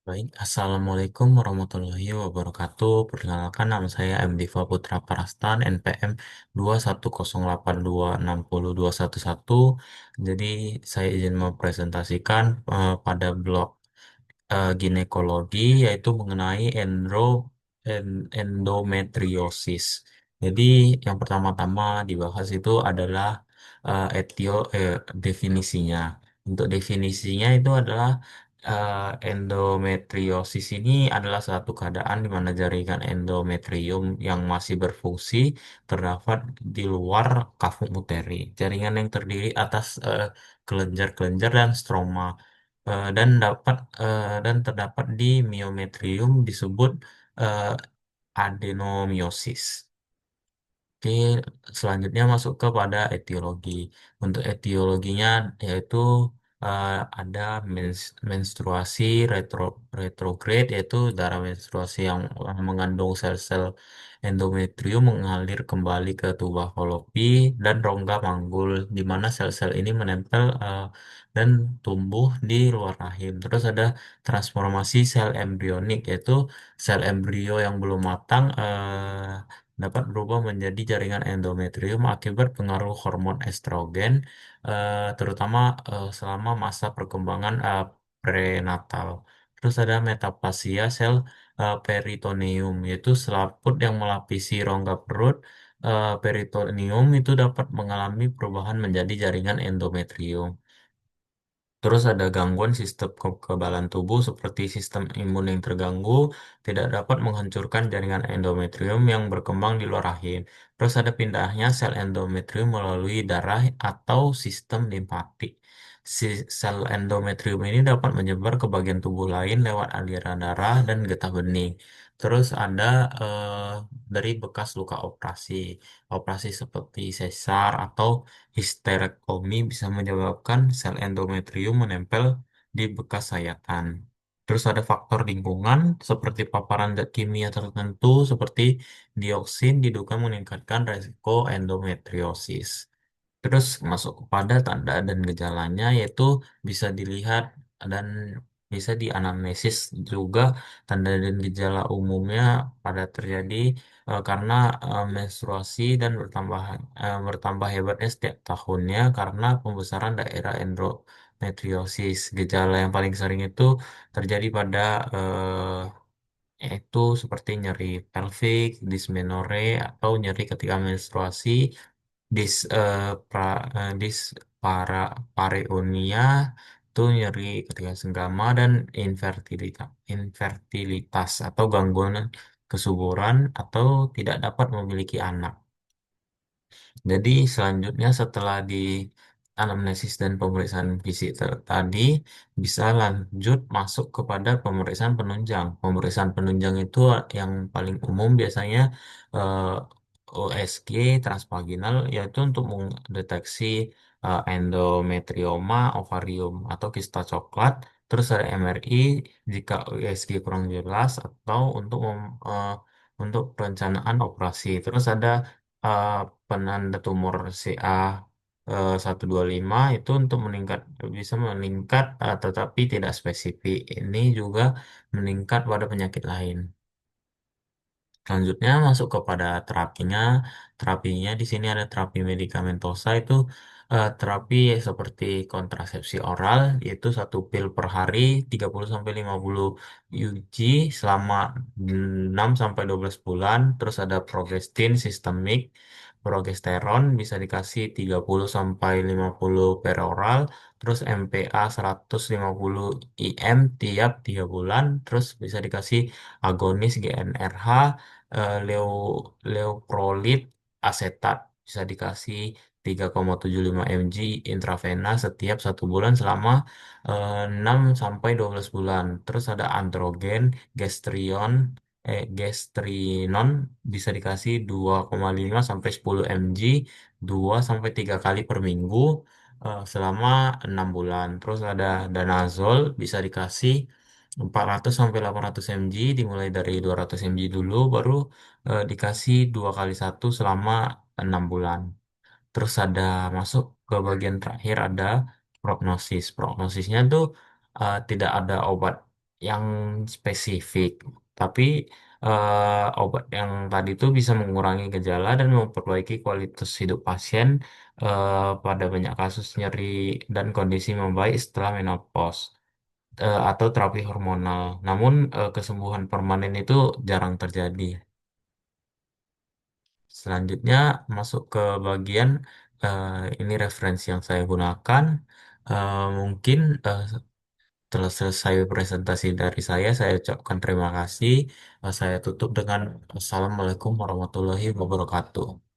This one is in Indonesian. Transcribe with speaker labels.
Speaker 1: Baik, Assalamualaikum warahmatullahi wabarakatuh. Perkenalkan nama saya M. Diva Putra Parastan, NPM 21082602211. Jadi saya izin mempresentasikan pada blog ginekologi yaitu mengenai endometriosis. Jadi yang pertama-tama dibahas itu adalah definisinya. Untuk definisinya itu adalah endometriosis ini adalah suatu keadaan di mana jaringan endometrium yang masih berfungsi terdapat di luar kafum uteri. Jaringan yang terdiri atas kelenjar-kelenjar dan stroma dan terdapat di miometrium disebut eh, adenomiosis. Oke, selanjutnya masuk kepada etiologi. Untuk etiologinya yaitu eh, ada menstruasi retrograde, yaitu darah menstruasi yang mengandung sel-sel endometrium mengalir kembali ke tuba Falopi dan rongga manggul, di mana sel-sel ini menempel dan tumbuh di luar rahim. Terus ada transformasi sel embrionik, yaitu sel embrio yang belum matang dapat berubah menjadi jaringan endometrium akibat pengaruh hormon estrogen, terutama selama masa perkembangan prenatal. Terus ada metaplasia sel peritoneum, yaitu selaput yang melapisi rongga perut. Peritoneum itu dapat mengalami perubahan menjadi jaringan endometrium. Terus ada gangguan sistem kekebalan tubuh seperti sistem imun yang terganggu tidak dapat menghancurkan jaringan endometrium yang berkembang di luar rahim. Terus ada pindahnya sel endometrium melalui darah atau sistem limfatik. Sel endometrium ini dapat menyebar ke bagian tubuh lain lewat aliran darah dan getah bening. Terus ada dari bekas luka operasi. Operasi seperti sesar atau histerektomi bisa menyebabkan sel endometrium menempel di bekas sayatan. Terus ada faktor lingkungan seperti paparan zat kimia tertentu seperti dioksin diduga meningkatkan resiko endometriosis. Terus masuk kepada tanda dan gejalanya yaitu bisa dilihat dan bisa dianamnesis juga. Tanda dan gejala umumnya pada terjadi karena menstruasi dan bertambah hebatnya setiap tahunnya karena pembesaran daerah endometriosis. Gejala yang paling sering itu terjadi pada yaitu seperti nyeri pelvik, dismenore atau nyeri ketika menstruasi, dis dis para pareunia itu nyeri ketika senggama, dan infertilitas atau gangguan kesuburan atau tidak dapat memiliki anak. Jadi selanjutnya setelah di anamnesis dan pemeriksaan fisik tadi bisa lanjut masuk kepada pemeriksaan penunjang. Pemeriksaan penunjang itu yang paling umum biasanya eh, USG transvaginal, yaitu untuk mendeteksi endometrioma, ovarium atau kista coklat. Terus ada MRI jika USG kurang jelas atau untuk perencanaan operasi. Terus ada eh, penanda tumor CA 125 itu untuk bisa meningkat tetapi tidak spesifik. Ini juga meningkat pada penyakit lain. Selanjutnya masuk kepada terapinya. Terapinya di sini ada terapi medikamentosa, itu terapi seperti kontrasepsi oral, yaitu satu pil per hari 30 sampai 50 UG selama 6 sampai 12 bulan. Terus ada progestin sistemik. Progesteron bisa dikasih 30 sampai 50 per oral. Terus MPA 150 IM tiap 3 bulan. Terus bisa dikasih agonis GnRH, leo leoprolit asetat bisa dikasih 3,75 mg intravena setiap 1 bulan selama 6 sampai 12 bulan. Terus ada androgen, gestrinon bisa dikasih 2,5 sampai 10 mg 2 sampai 3 kali per minggu selama 6 bulan. Terus ada danazol bisa dikasih 400 sampai 800 mg, dimulai dari 200 mg dulu baru dikasih 2 kali 1 selama 6 bulan. Terus ada masuk ke bagian terakhir ada prognosis. Prognosisnya tuh tidak ada obat yang spesifik, tapi obat yang tadi itu bisa mengurangi gejala dan memperbaiki kualitas hidup pasien pada banyak kasus nyeri dan kondisi membaik setelah menopause atau terapi hormonal. Namun kesembuhan permanen itu jarang terjadi. Selanjutnya masuk ke bagian eh, ini referensi yang saya gunakan. Mungkin setelah selesai presentasi dari saya ucapkan terima kasih. Saya tutup dengan Assalamualaikum warahmatullahi wabarakatuh.